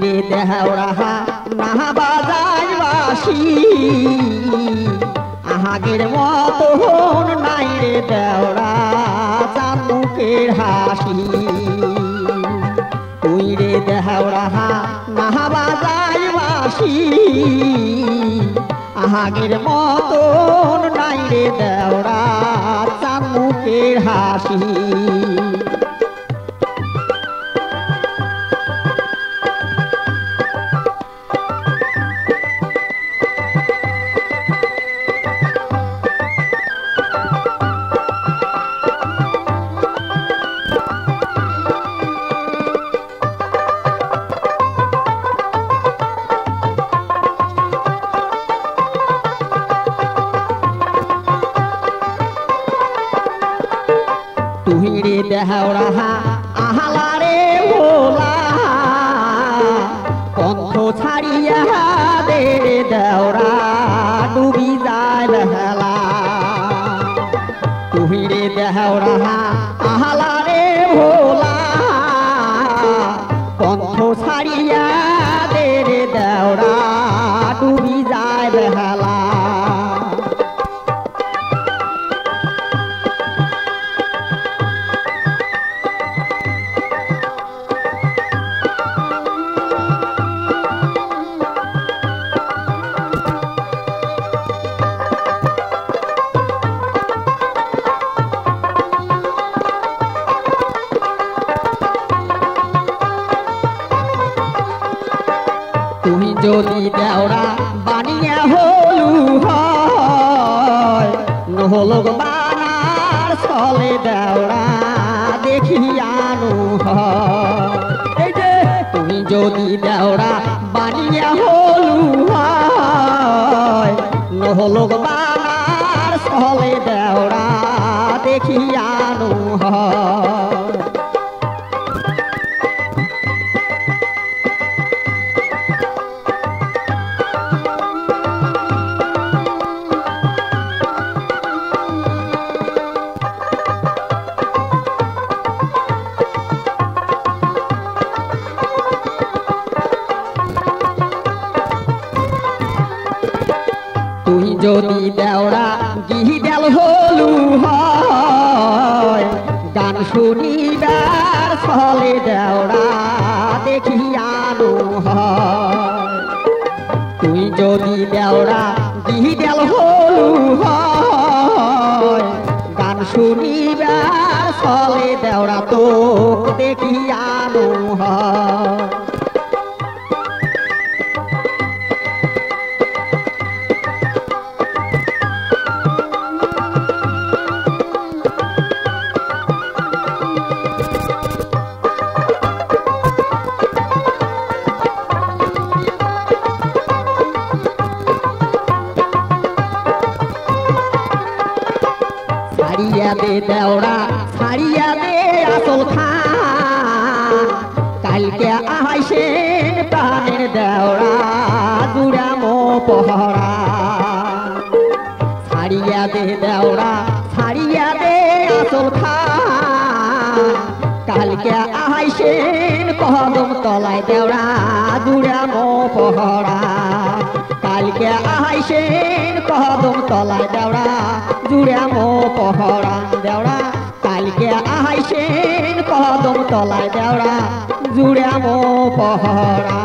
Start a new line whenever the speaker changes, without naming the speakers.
রে দেহরা না বাজাই বাসি আহাগের মতন নাই রে দেওরা চাঁদুকের হাসি তুই রে দেহরা না বাজাই বাসি আহাগের মতন নাই রে দেওরা চাঁদুকের হাসি তুই রে দেহরা আহলা রে ভোলা পন্থ ছাড়িয়া দে রে দেওরা ডুবি যায় বেলা তুই রে দেহরা আহলা রে ভোলা পন্থ ছাড়িয়া দে রে দেওরা ডুবি যায় বেলা তুমি যদি দেওরা বানিয়া হলু হয় নহলক বানার চলে দেওরা দেখিয়ানো হয় তুমি যদি দেওরা বানিয়া হলু হয় নহলক বানার চলে দেওরা দেখিয়ানো হয় তুই যদি দেওরা গিহিডাল হলু হয় গান শুনিবার চলে দেওরা দেখিয়ানো হয় তুই যদি দেওরা গিহিডাল হলু হয় গান শুনিবার চলে দেওরা তো দেখিয়ানো হয় ছাড়িয়া দে দেওরা ছাড়িয়া দে আসল খান কালকে আইসেন প্রাণের দেওরা জুড়ামো পহরা ছাড়িয়া দে দেওরা ছাড়িয়া দে আসল খান কালকে আইসেন কদম তলায় দেওরা জুড়ামো পহরা কালকে আইসেন কদম তলায় দেওরা জুড়ামো পহরা দেওরা কালকে আইসেন কদম তলায় দেওরা জুড়ামো পহরা।